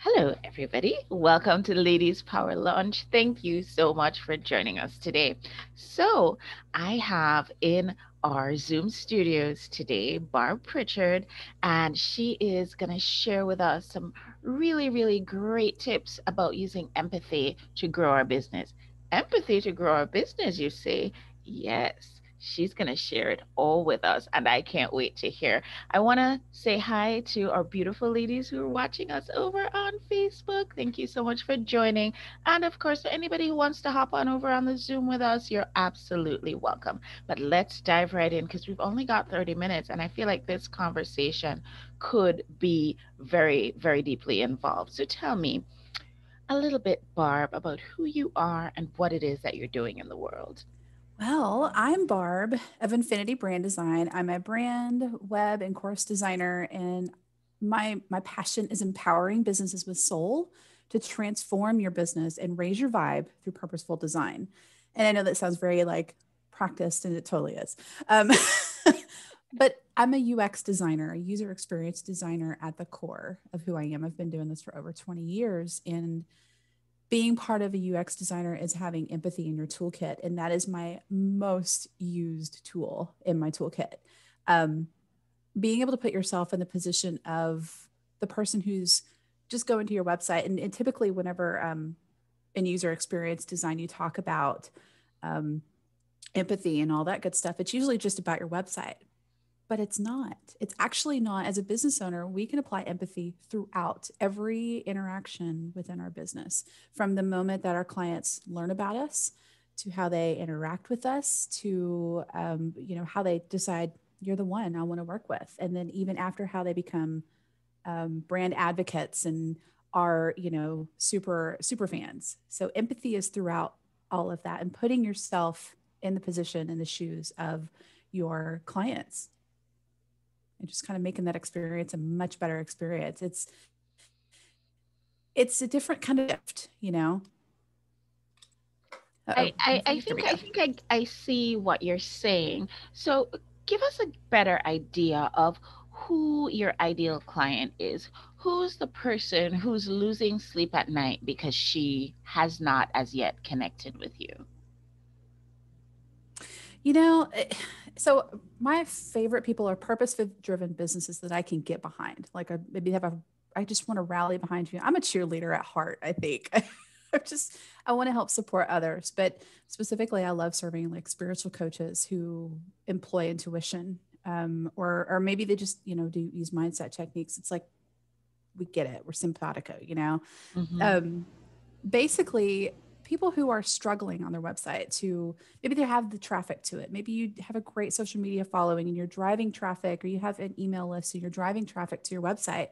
Hello, everybody. Welcome to the Ladies Power Lunch. Thank you so much for joining us today. So, I have in our Zoom studios today Barb Prichard, and she is going to share with us some really, really great tips about using empathy to grow our business. Empathy to grow our business, you say? Yes. She's going to share it all with us, and I can't wait to hear. I want to say hi to our beautiful ladies who are watching us over on Facebook. Thank you so much for joining. And of course, for anybody who wants to hop on over on the Zoom with us, you're absolutely welcome. But let's dive right in because we've only got 30 minutes. And I feel like this conversation could be very, very deeply involved. So tell me a little bit, Barb, about who you are and what it is that you're doing in the world. Well, I'm Barb of Infinity Brand Design. I'm a brand, web, and course designer, and my passion is empowering businesses with soul to transform your business and raise your vibe through purposeful design. And I know that sounds very like practiced, and it totally is. Um, but I'm a UX designer, a user experience designer at the core of who I am. I've been doing this for over 20 years, and being part of a UX designer is having empathy in your toolkit. And that is my most used tool in my toolkit. Um, Being able to put yourself in the position of the person who's just going to your website. And typically, whenever in user experience design, you talk about um, empathy and all that good stuff, it's usually just about your website. But it's not. It's actually not. As a business owner, we can apply empathy throughout every interaction within our business, from the moment that our clients learn about us to how they interact with us to how they decide you're the one I want to work with, and then even after how they become brand advocates and are super fans. So empathy is throughout all of that, and putting yourself in the position in the shoes of your clients and just kind of making that experience a much better experience. It's a different kind of gift. Uh-oh, I here we think go. I see what you're saying. So give us a better idea of who your ideal client is. Who's the person who's losing sleep at night because she has not as yet connected with you? You know, eh, so my favorite people are purpose-driven businesses that I can get behind. Like I just want to rally behind you. I'm a cheerleader at heart, I think. I want to help support others, but specifically, I love serving like spiritual coaches who employ intuition, or maybe they just do use mindset techniques. It's like we get it. We're simpatico. Mm-hmm. Um, Basically, people who are struggling on their website to maybe they have the traffic to it. Maybe you have a great social media following and you're driving traffic, or you have an email list and you're driving traffic to your website,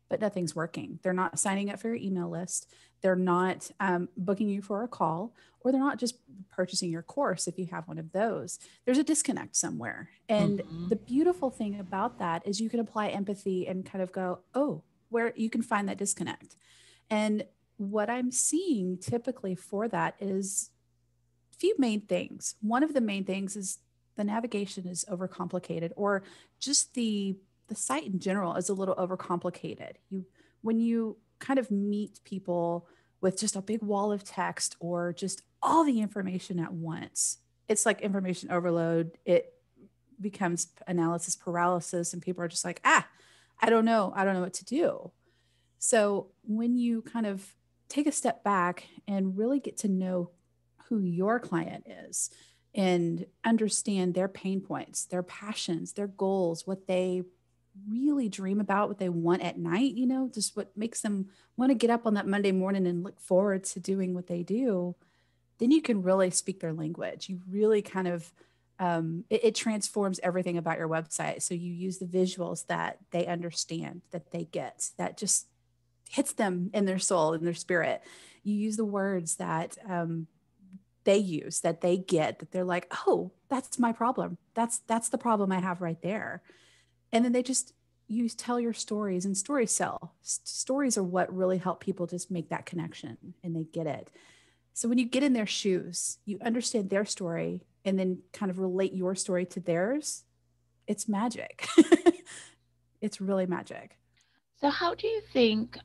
but nothing's working. They're not signing up for your email list. They're not booking you for a call, or they're not just purchasing your course if you have one of those. There's a disconnect somewhere. And Mm-hmm. the beautiful thing about that is you can apply empathy and kind of go, oh, where you can find that disconnect. And what I'm seeing typically for that is a few main things. One of the main things is the navigation is overcomplicated, or just the site in general is a little overcomplicated. When you kind of meet people with just a big wall of text or just all the information at once, it's like information overload. It becomes analysis paralysis, and people are just like, I don't know what to do. So when you kind of take a step back and really get to know who your client is and understand their pain points, their passions, their goals, what they really dream about, what they want at night, just what makes them want to get up on that Monday morning and look forward to doing what they do, then you can really speak their language. You really kind of, it transforms everything about your website. So you use the visuals that they understand, that they get, that just hits them in their soul, in their spirit. You use the words that they use, that they get, that they're like, oh, that's my problem. That's the problem I have right there. And then they just you tell your stories, and stories sell. Stories are what really help people just make that connection, and they get it. So when you get in their shoes, you understand their story and then kind of relate your story to theirs. It's magic. It's really magic. So how do you think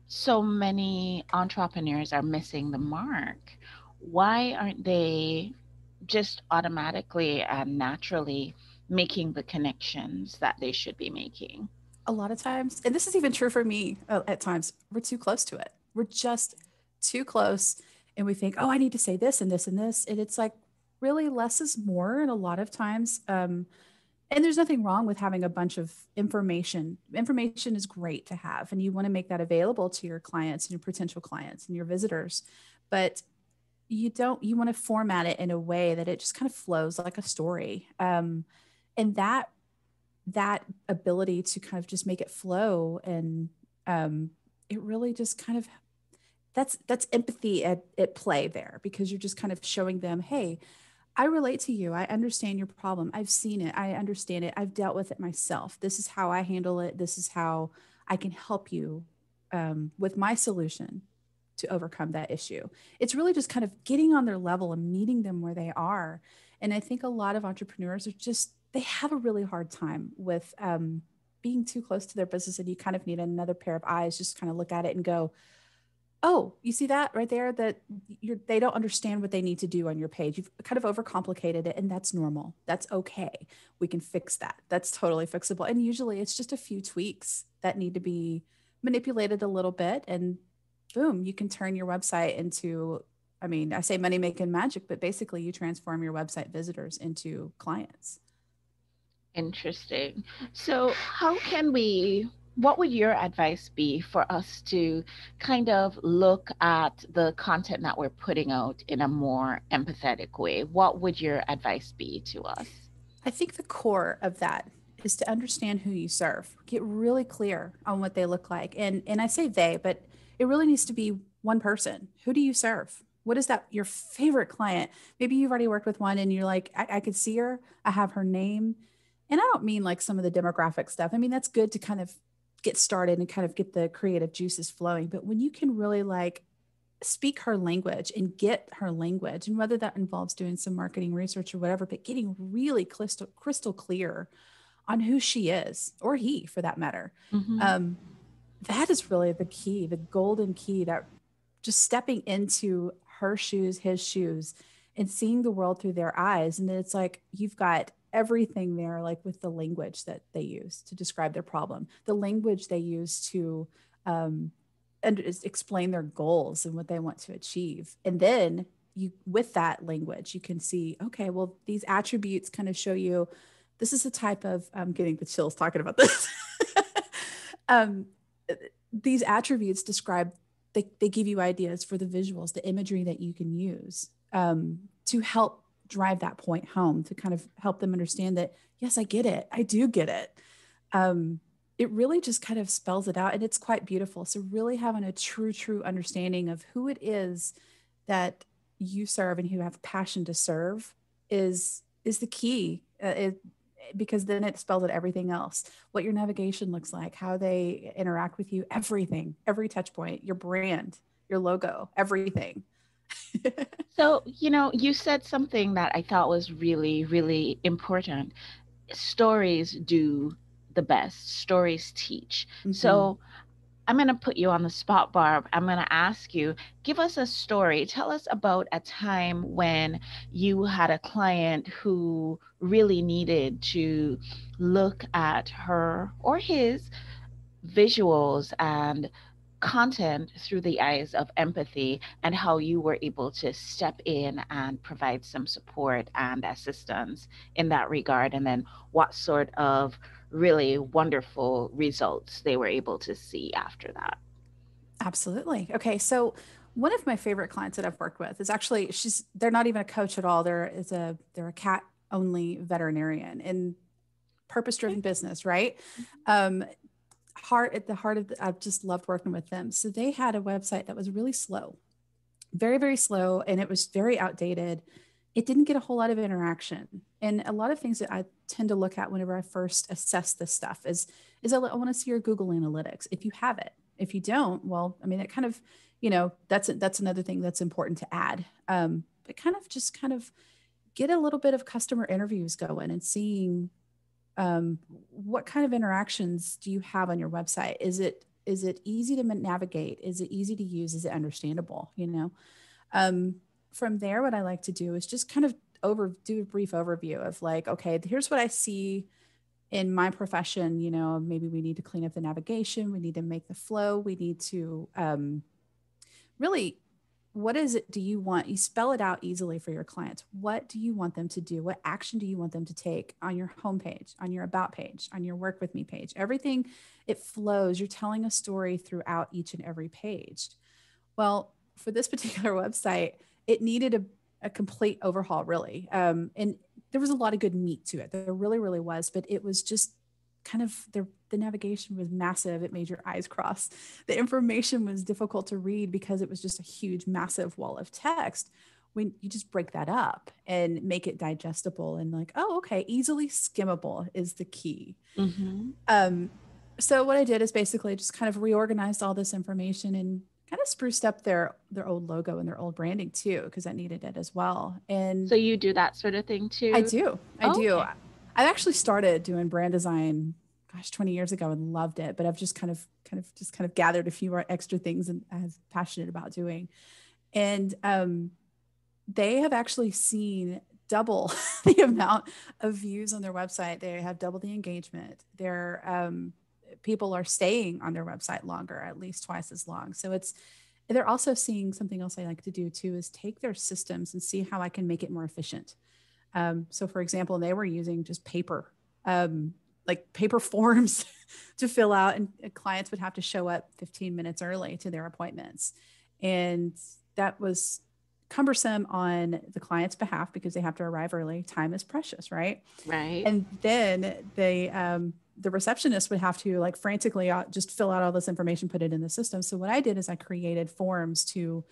so many entrepreneurs are missing the mark? Why aren't they just automatically and naturally making the connections that they should be making? A lot of times, and this is even true for me at times, we're too close to it. We're just too close. And we think, oh, I need to say this and this and this. And it's like really less is more. And a lot of times, and there's nothing wrong with having a bunch of information. Information is great to have, and you want to make that available to your clients and your potential clients and your visitors. But you want to format it in a way that it just kind of flows like a story. And that ability to kind of just make it flow and it really just kind of that's empathy at play there, because you're just kind of showing them, hey, I relate to you. I understand your problem. I've seen it. I understand it. I've dealt with it myself. This is how I handle it. This is how I can help you with my solution to overcome that issue. It's really just kind of getting on their level and meeting them where they are. And I think a lot of entrepreneurs are just, they have a really hard time with being too close to their business. And you kind of need another pair of eyes, just kind of look at it and go, oh, you see that right there? That they don't understand what they need to do on your page. You've kind of overcomplicated it, and that's normal. That's okay. We can fix that. That's totally fixable. And usually it's just a few tweaks that need to be manipulated a little bit, and boom, you can turn your website into, I mean, I say money making magic, but basically you transform your website visitors into clients. Interesting. So, how can we, what would your advice be for us to kind of look at the content that we're putting out in a more empathetic way? What would your advice be to us? I think the core of that is to understand who you serve. Get really clear on what they look like. And I say they, but it really needs to be one person. Who do you serve? What is that your favorite client? Maybe you've already worked with one and you're like, I could see her. I have her name. And I don't mean like some of the demographic stuff. I mean, that's good to kind of get started and kind of get the creative juices flowing. But when you can really like speak her language and get her language, and whether that involves doing some marketing research or whatever, but getting really crystal clear on who she is, or he for that matter, Mm-hmm. um, that is really the key, the golden key, that just stepping into her shoes, his shoes, and seeing the world through their eyes. And then it's like you've got everything there, like with the language that they use to describe their problem, the language they use to um, and explain their goals and what they want to achieve. And then you, with that language, you can see, okay, well, these attributes kind of show you this is the type of, I'm getting the chills talking about this. um, these attributes describe, they give you ideas for the visuals, the imagery that you can use to help drive that point home, to kind of help them understand that, yes, I get it. I do get it. Um, it really just kind of spells it out, and it's quite beautiful. So really having a true understanding of who it is that you serve and who have passion to serve is the key. Because then it spells out everything else, what your navigation looks like, how they interact with you, everything, every touch point, your brand, your logo, everything. So, you said something that I thought was really, really important. Stories do the best, stories teach. Mm-hmm. So, I'm going to put you on the spot, Barb. I'm going to ask you, give us a story. Tell us about a time when you had a client who really needed to look at her or his visuals and content through the eyes of empathy, and how you were able to step in and provide some support and assistance in that regard, and then what sort of really wonderful results they were able to see after that. Absolutely. Okay, so one of my favorite clients that I've worked with is actually, they're not even a coach at all. They're a cat only veterinarian in purpose driven business, right? Um, heart at the heart of I've just loved working with them. So they had a website that was really slow, very slow, and it was very outdated. It didn't get a whole lot of interaction. And a lot of things that I tend to look at whenever I first assess this stuff is I want to see your Google Analytics if you have it. If you don't, well, I mean, it kind of, that's another thing that's important to add. But kind of get a little bit of customer interviews going and seeing what kind of interactions do you have on your website? Is it easy to navigate? Is it easy to use? Is it understandable? Um, from there, what I like to do is just kind of do a brief overview of like, okay, here's what I see in my profession. Maybe we need to clean up the navigation. We need to make the flow. We need to really, what is it do you want? You spell it out easily for your clients. What do you want them to do? What action do you want them to take on your homepage, on your about page, on your work with me page? Everything, it flows. You're telling a story throughout each and every page. Well, for this particular website, it needed a complete overhaul, really. And there was a lot of good meat to it. There really, really was. But it was just kind of the navigation was massive. It made your eyes cross. The information was difficult to read because it was just a huge, massive wall of text. When you just break that up and make it digestible and like, oh, okay, easily skimmable is the key. Mm-hmm. So what I did is basically just kind of reorganized all this information and kind of spruced up their old logo and their old branding too, because I needed it as well. And So you do that sort of thing I too? do. I Oh, do. okay. I actually started doing brand design, gosh, 20 years ago and loved it. But I've just kind of gathered a few more extra things and I was passionate about doing. And they have actually seen double the amount of views on their website. They have double the engagement. Their people are staying on their website longer, at least twice as long. So they're also seeing something else I like to do too, is take their systems and see how I can make it more efficient. So for example, they were using just paper, like paper forms to fill out, and clients would have to show up 15 minutes early to their appointments. And that was cumbersome on the client's behalf because they have to arrive early. Time is precious, right? Right. And then the receptionist would have to like frantically just fill out all this information, put it in the system. So what I did is I created forms to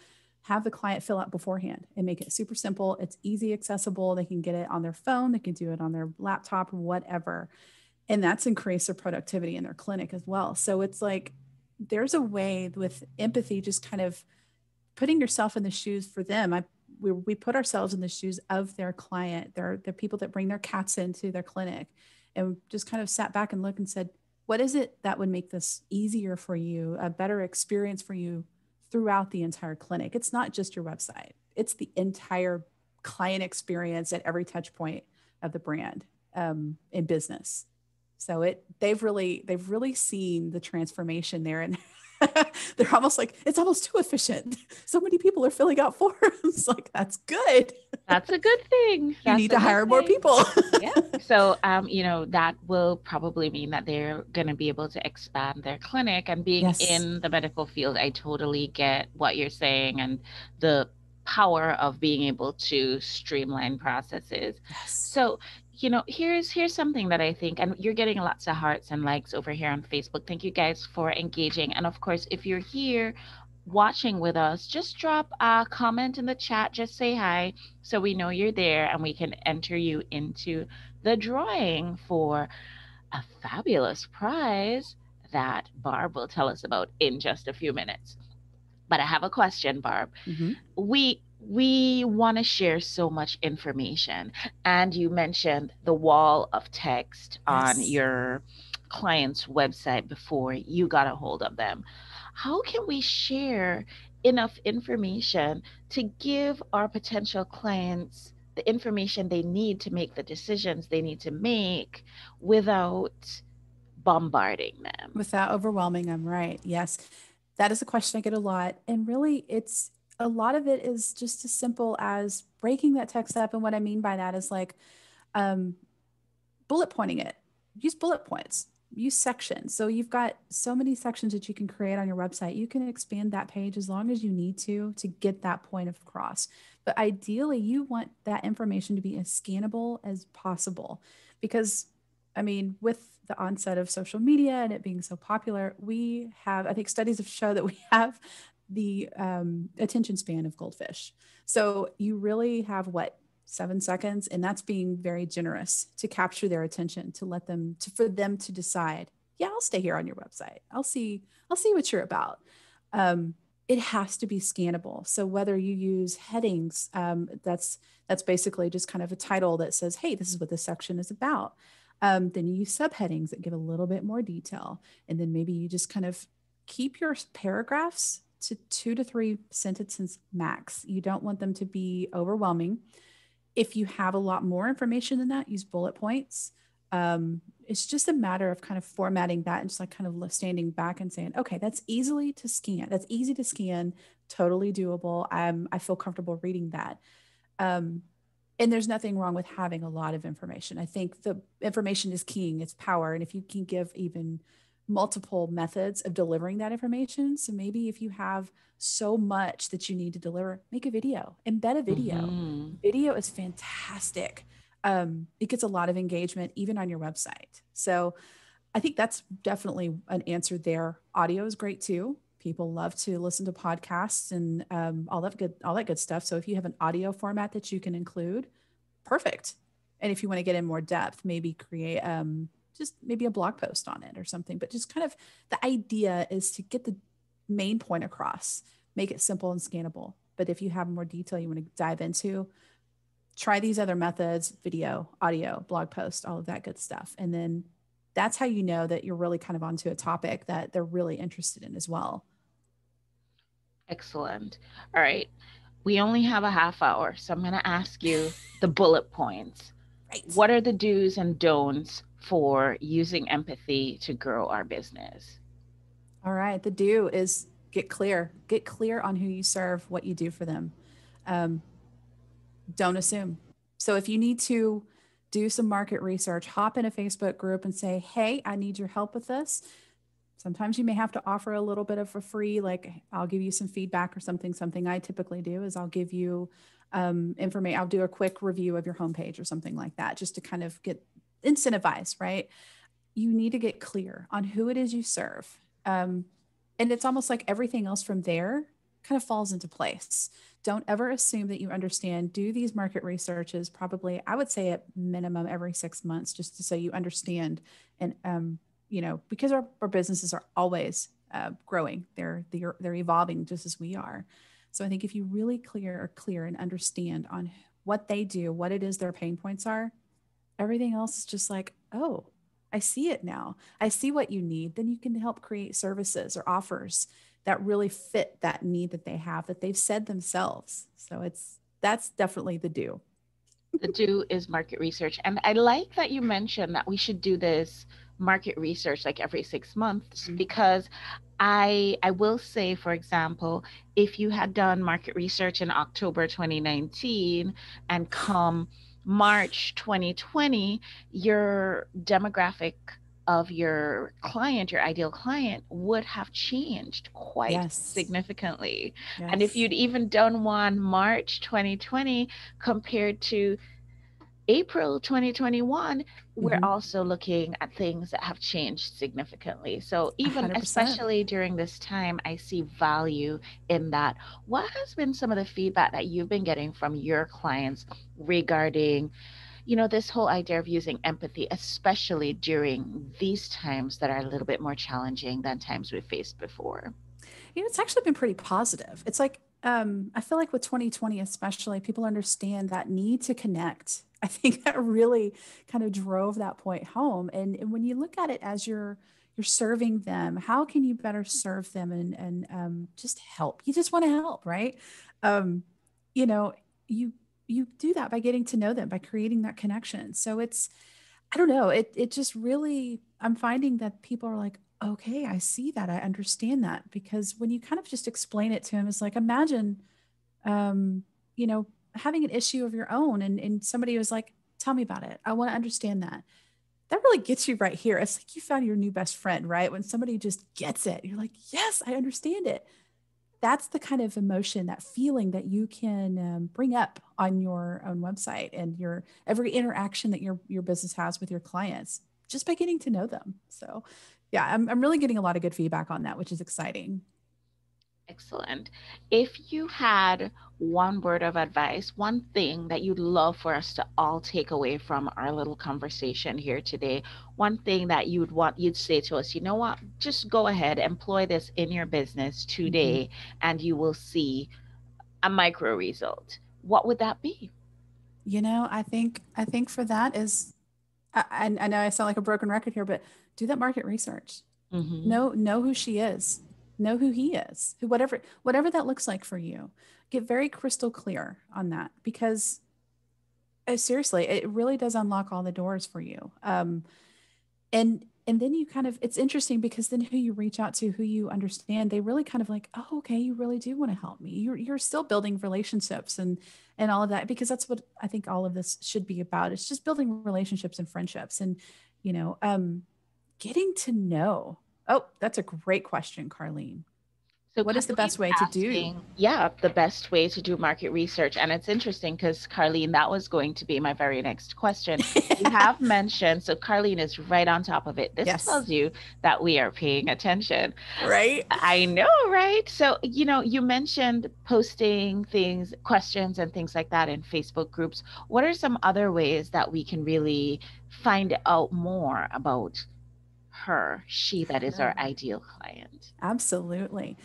have the client fill out beforehand and make it super simple. It's easy, accessible. They can get it on their phone. They can do it on their laptop, whatever. And that's increased their productivity in their clinic as well. So it's like, there's a way with empathy, just kind of putting yourself in the shoes for them. We put ourselves in the shoes of their client. They're people that bring their cats into their clinic, and just kind of sat back and looked and said, what is it that would make this easier for you, a better experience for you throughout the entire clinic? It's not just your website. It's the entire client experience at every touch point of the brand in business. So they've really seen the transformation there, and they're almost like, it's almost too efficient. So many people are filling out forms. Like, that's good. That's a good thing. You That's need a to good hire more thing. people. Yeah. So, that will probably mean that they're going to be able to expand their clinic. And being Yes. in the medical field, I totally get what you're saying and the power of being able to streamline processes. Yes. So, here's something that I think, and you're getting lots of hearts and likes over here on Facebook. Thank you guys for engaging. And of course, if you're here watching with us, just drop a comment in the chat. Just say hi so we know you're there and we can enter you into the drawing for a fabulous prize that Barb will tell us about in just a few minutes. But I have a question, Barb. Mm-hmm. We want to share so much information, and you mentioned the wall of text on Yes. your client's website before you got a hold of them. How can we share enough information to give our potential clients the information they need to make the decisions they need to make without bombarding them? Without overwhelming them, right? Yes. That is a question I get a lot. And really, it's a lot of it is just as simple as breaking that text up. And what I mean by that is like, um, bullet pointing it. Use bullet points, use sections. So you've got so many sections that you can create on your website. You can expand that page as long as you need to get that point across. But ideally, you want that information to be as scannable as possible, because I mean, with the onset of social media and it being so popular, we have, I think studies have shown that we have the attention span of goldfish. So you really have what, 7 seconds, and that's being very generous to capture their attention, to let them for them to decide, yeah, I'll stay here on your website. I'll see what you're about. It has to be scannable. So whether you use headings, that's basically just kind of a title that says, hey, this is what this section is about. Then you use subheadings that give a little bit more detail, and then maybe you just kind of keep your paragraphs to 2 to 3 sentences max. You don't want them to be overwhelming. If you have a lot more information than that, use bullet points. It's just a matter of kind of formatting that and just like kind of standing back and saying, okay, that's easily to scan. That's easy to scan, totally doable. I feel comfortable reading that. Um, and there's nothing wrong with having a lot of information. I think the information is king, it's power. And if you can give even multiple methods of delivering that information. So maybe if you have so much that you need to deliver, make a video, embed a video. Mm-hmm. Video is fantastic. It gets a lot of engagement, even on your website. So I think that's definitely an answer there. Audio is great too. People love to listen to podcasts and all that good stuff. So if you have an audio format that you can include, perfect. And if you want to get in more depth, maybe create just maybe a blog post on it or something. But just kind of the idea is to get the main point across, make it simple and scannable. But if you have more detail you want to dive into, try these other methods: video, audio, blog post, all of that good stuff. And then that's how you know that you're really kind of onto a topic that they're really interested in as well. Excellent. All right. We only have a half hour, so I'm going to ask you the bullet points. Right. What are the do's and don'ts for using empathy to grow our business? All right. The do is get clear. Get clear on who you serve, what you do for them. Um, don't assume. So if you need to do some market research, hop in a Facebook group and say, hey, I need your help with this. Sometimes you may have to offer a little bit of a free, like I'll give you some feedback or something. Something I typically do is I'll give you information. I'll do a quick review of your homepage or something like that, just to kind of get incentivized, right? You need to get clear on who it is you serve. And it's almost like everything else from there kind of falls into place. Don't ever assume that you understand. Do these market researches probably, I would say at minimum every 6 months, just to so you understand. And, because our businesses are always growing, they're evolving just as we are. So I think if you really are clear and understand on what they do, what it is their pain points are, everything else is just like, oh, I see it now. I see what you need. Then you can help create services or offers that really fit that need that they have, that they've said themselves. So that's definitely the do. The do is market research. And I like that you mentioned that we should do this market research like every 6 months, Mhm. because I will say, for example, if you had done market research in October 2019 and come March 2020, your demographic of your client, your ideal client, would have changed quite Yes. significantly. And if Yes. you'd even done one March 2020 compared to April 2021, we're Mm-hmm. also looking at things that have changed significantly. So, even 100%. especially during this time, I see value in that. What has been some of the feedback that you've been getting from your clients regarding, this whole idea of using empathy, especially during these times that are a little bit more challenging than times we've faced before? It's actually been pretty positive. It's like, I feel like with 2020, especially, people understand that need to connect. I think that really kind of drove that point home. And when you look at it as you're serving them, how can you better serve them and just help? You just want to help, right? Um, you know, you you do that by getting to know them, by creating that connection. So it's, I don't know, it just really, I'm finding that people are like, okay, I see that. I understand that. Because when you kind of just explain it to them, it's like, imagine, um, you know, having an issue of your own and somebody was like, tell me about it. I want to understand that. That really gets you right here. It's like you found your new best friend, right? When somebody just gets it, you're like, yes, I understand it. That's the kind of emotion, that feeling that you can bring up on your own website and your every interaction that your business has with your clients just by getting to know them. So, yeah, I'm really getting a lot of good feedback on that, which is exciting. Excellent. If you had one word of advice, one thing that you'd love for us to all take away from our little conversation here today, one thing that you'd say to us, you know what, just go ahead, employ this in your business Mhm. today, and you will see a micro result. What would that be? I think for that is, I know I sound like a broken record here, but do that market research. Mm-hmm. Know who she is. Know who he is, who whatever that looks like for you. Get very crystal clear on that, because seriously, it really does unlock all the doors for you. And then you kind of, it's interesting because then who you reach out to, who you understand, they really kind of like, oh, okay, you really do want to help me. You're still building relationships and all of that, because that's what I think all of this should be about. It's just building relationships and friendships, and you know, getting to know. Oh, that's a great question, Carlene. So What is the best Carlene's way to do? asking, yeah, the best way to do market research. And it's interesting because Carlene, that was going to be my very next question. You have mentioned, so Carlene is right on top of it. This Yes. tells you that we are paying attention. Right. I know, right? So, you mentioned posting things, questions, and things like that in Facebook groups. What are some other ways that we can really find out more about her, she that is our ideal client? Absolutely.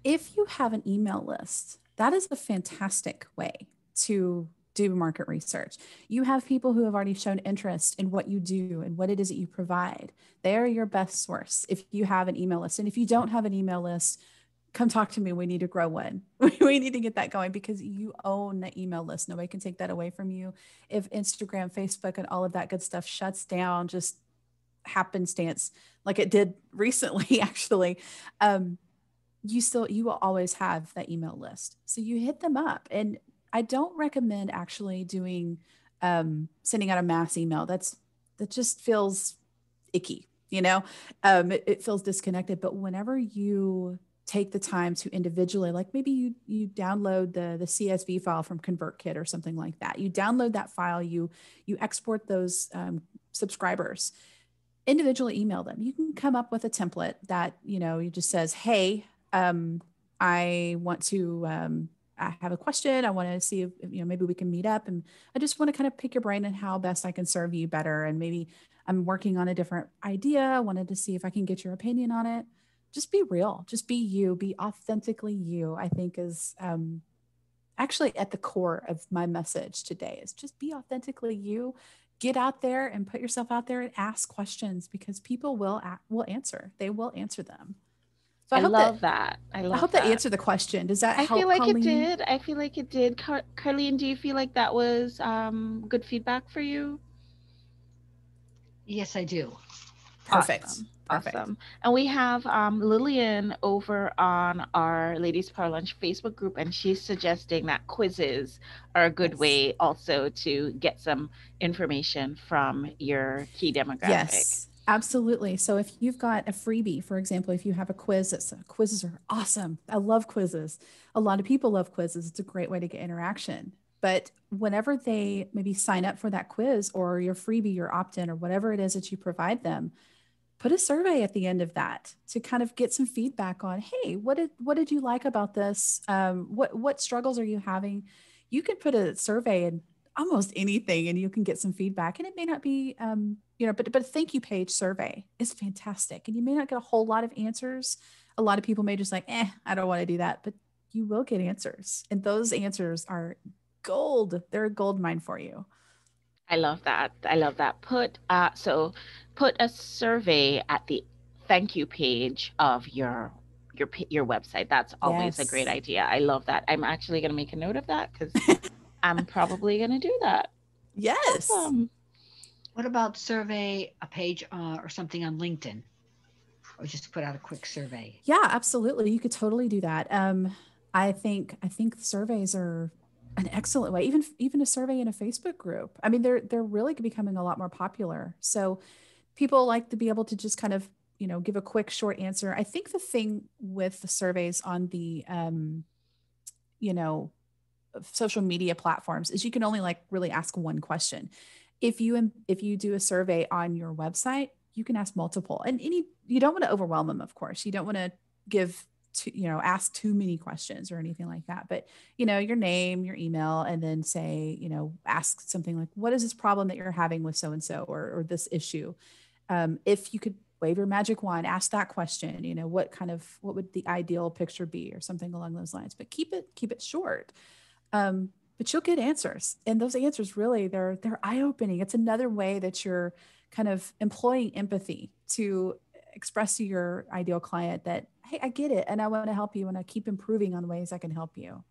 If you have an email list, that is a fantastic way to do market research. You have people who have already shown interest in what you do and what it is that you provide. They are your best source if you have an email list. And if you don't have an email list, come talk to me. We need to grow one. We need to get that going, because you own the email list. Nobody can take that away from you. If Instagram, Facebook, and all of that good stuff shuts down, just happenstance, like it did recently, actually, um, you will always have that email list. So you hit them up. And I don't recommend actually doing sending out a mass email. That just feels icky, you know. It feels disconnected. But whenever you take the time to individually, like maybe you download the CSV file from ConvertKit or something like that. You download that file, you export those subscribers, individually email them. You can come up with a template that, you just says, hey, I want to, I have a question. I want to see if, maybe we can meet up, and I just want to kind of pick your brain and how best I can serve you better. And maybe I'm working on a different idea. I wanted to see if I can get your opinion on it. Just be real, just be you, be authentically you, I think is, actually at the core of my message today, is just be authentically you. Get out there and put yourself out there and ask questions, because people will answer. They will answer them. So I love that. I I love hope that that. answered the question. Does that I feel help, like it Colleen? did. I feel like it did. Carlene, do you feel like that was good feedback for you? Yes, I do. Perfect. Awesome. Perfect. Awesome. And we have Lillian over on our Ladies Power Lunch Facebook group, and she's suggesting that quizzes are a good Yes. way also to get some information from your key demographic. Yes, absolutely. So if you've got a freebie, for example, if you have a quiz, quizzes are awesome. I love quizzes. A lot of people love quizzes. It's a great way to get interaction. But whenever they maybe sign up for that quiz or your freebie, your opt in, or whatever it is that you provide them, put a survey at the end of that to kind of get some feedback on, hey, what did you like about this? What struggles are you having? You can put a survey in almost anything, and you can get some feedback. And it may not be, but a thank you page survey is fantastic, and you may not get a whole lot of answers. A lot of people may just like, I don't want to do that, but you will get answers, and those answers are gold. They're a gold mine for you. I love that. I love that. Put a survey at the thank you page of your website. That's always a great Yes. idea. I love that. I'm actually going to make a note of that because I'm probably going to do that. Yes. Awesome. What about survey a page or something on LinkedIn, or just put out a quick survey? Yeah, absolutely. You could totally do that. I think surveys are an excellent way. Even a survey in a Facebook group. I mean, they're really becoming a lot more popular. So people like to be able to just kind of, give a quick short answer. I think the thing with the surveys on the you know social media platforms is you can only like really ask one question. If you do a survey on your website, you can ask multiple, and you don't want to overwhelm them. Of course, you don't want to give ask too many questions or anything like that. But your name, your email, and then say, ask something like, what is this problem that you're having with so and so, or this issue? If you could wave your magic wand, ask that question. What would the ideal picture be, or something along those lines. But keep it short. But you'll get answers, and those answers really they're eye opening. It's another way that you're kind of employing empathy to express to your ideal client that, hey, I get it and I want to help you and I keep improving on ways I can help you.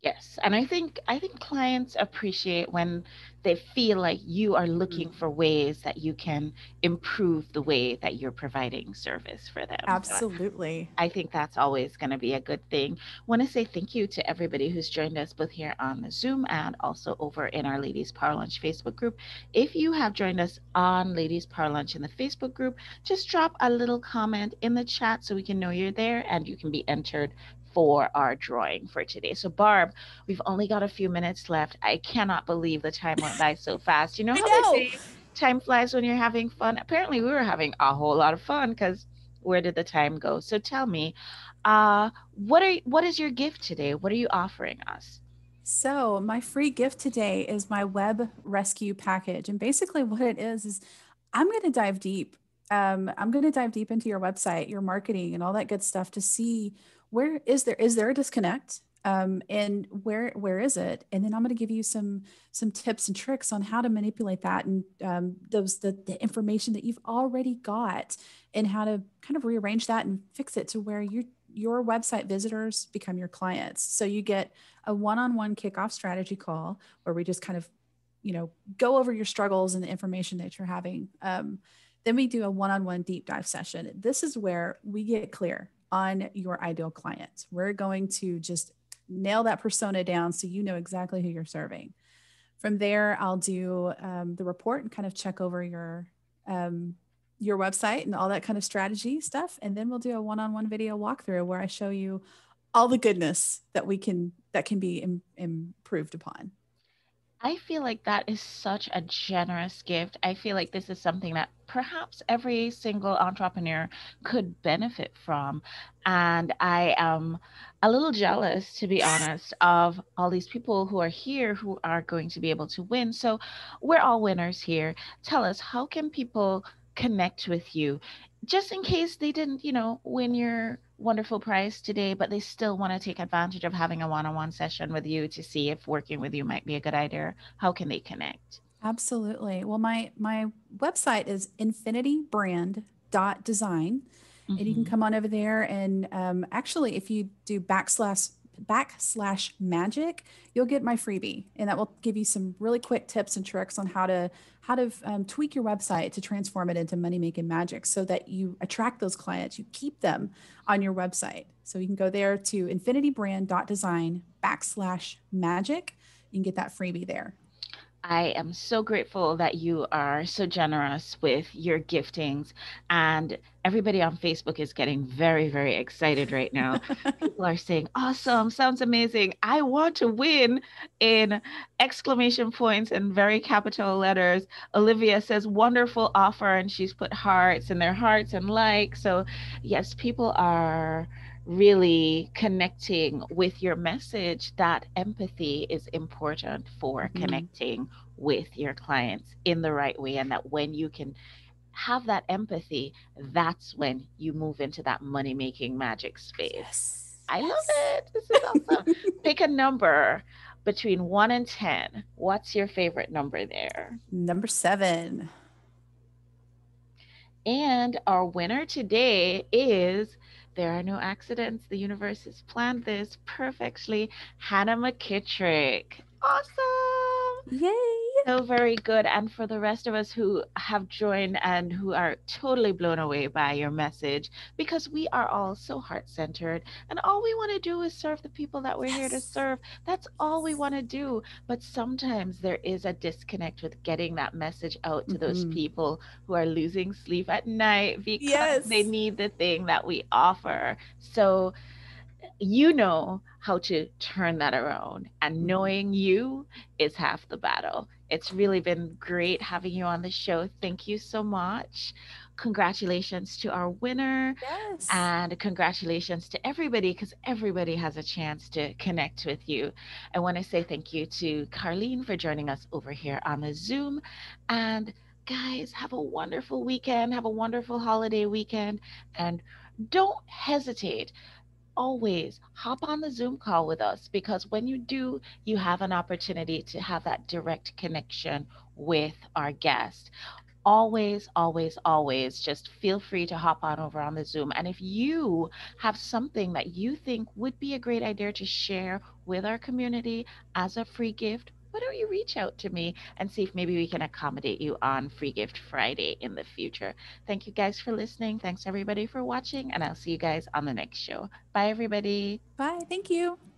Yes, and I think clients appreciate when they feel like you are looking Mhm. for ways that you can improve the way that you're providing service for them. So Absolutely. I think that's always going to be a good thing. Want to say thank you to everybody who's joined us both here on Zoom and also over in our Ladies Power Lunch Facebook group. If you have joined us on Ladies Power Lunch in the Facebook group, just drop a little comment in the chat so we can know you're there and you can be entered for our drawing for today. So Barb, we've only got a few minutes left. I cannot believe the time went by so fast. You know I how they know. say time flies when you're having fun? Apparently we were having a whole lot of fun because where did the time go? So tell me, what is your gift today? What are you offering us? So, my free gift today is my web rescue package. And basically, what it is I'm going to dive deep. I'm going to dive deep into your website, your marketing, and all that good stuff to see where is there a disconnect, and where is it? And then I'm going to give you some tips and tricks on how to manipulate that and the information that you've already got, and how to kind of rearrange that and fix it to where your website visitors become your clients. So you get a one-on-one kickoff strategy call where we just kind of go over your struggles and the information that you're having. Then we do a one-on-one deep dive session. This is where we get clear on your ideal client. We're going to just nail that persona down so you know exactly who you're serving. From there, I'll do the report and kind of check over your website and all that kind of strategy stuff. And then we'll do a one-on-one video walkthrough where I show you all the goodness that can be improved upon. I feel like that is such a generous gift. I feel like this is something that perhaps every single entrepreneur could benefit from. And I am a little jealous, to be honest, of all these people who are here who are going to be able to win. So we're all winners here. Tell us, how can people connect with you? Just in case they didn't, win your wonderful prize today, but they still want to take advantage of having a one-on-one session with you to see if working with you might be a good idea. How can they connect? Absolutely. Well, my website is infinitybrand.design. And you can Hmm. come on over there and actually, if you do backslash magic, you'll get my freebie, and that will give you some really quick tips and tricks on how to tweak your website to transform it into money making magic, so that you attract those clients, you keep them on your website. So you can go there to infinitybrand.design backslash magic. You can get that freebie there. I am so grateful that you are so generous with your giftings. And everybody on Facebook is getting very, very excited right now. People are saying, awesome, sounds amazing. I want to win in exclamation points and very capital letters. Olivia says, wonderful offer. And she's put hearts and their hearts and like. So, yes, people are really connecting with your message that empathy is important for Mhm. connecting with your clients in the right way, and that when you can have that empathy, that's when you move into that money making magic space. Yes. I love Yes. it. This is awesome. Pick a number between 1 and 10. What's your favorite number there? Number 7. And our winner today is There Are No Accidents. The universe has planned this perfectly. Hannah McKittrick. Awesome. Yay. So very good. And for the rest of us who have joined and who are totally blown away by your message, because we are all so heart centered and all we want to do is serve the people that we're here to Yes. serve. That's all we want to do. But sometimes there is a disconnect with getting that message out to those Mhm. people who are losing sleep at night because they Yes. need the thing that we offer. So you know how to turn that around, and Mhm. knowing you is half the battle. It's really been great having you on the show. Thank you so much. Congratulations to our winner, Yes. and congratulations to everybody, because everybody has a chance to connect with you. I want to say thank you to Carlene for joining us over here on the Zoom. And guys, have a wonderful weekend, have a wonderful holiday weekend, and don't hesitate, always hop on the Zoom call with us, because when you do, you have an opportunity to have that direct connection with our guest. always, always, always just feel free to hop on over on the Zoom. And if you have something that you think would be a great idea to share with our community as a free gift, why don't you reach out to me and see if maybe we can accommodate you on Free Gift Friday in the future? Thank you guys for listening. Thanks everybody for watching, and I'll see you guys on the next show. Bye, everybody. Bye. Thank you.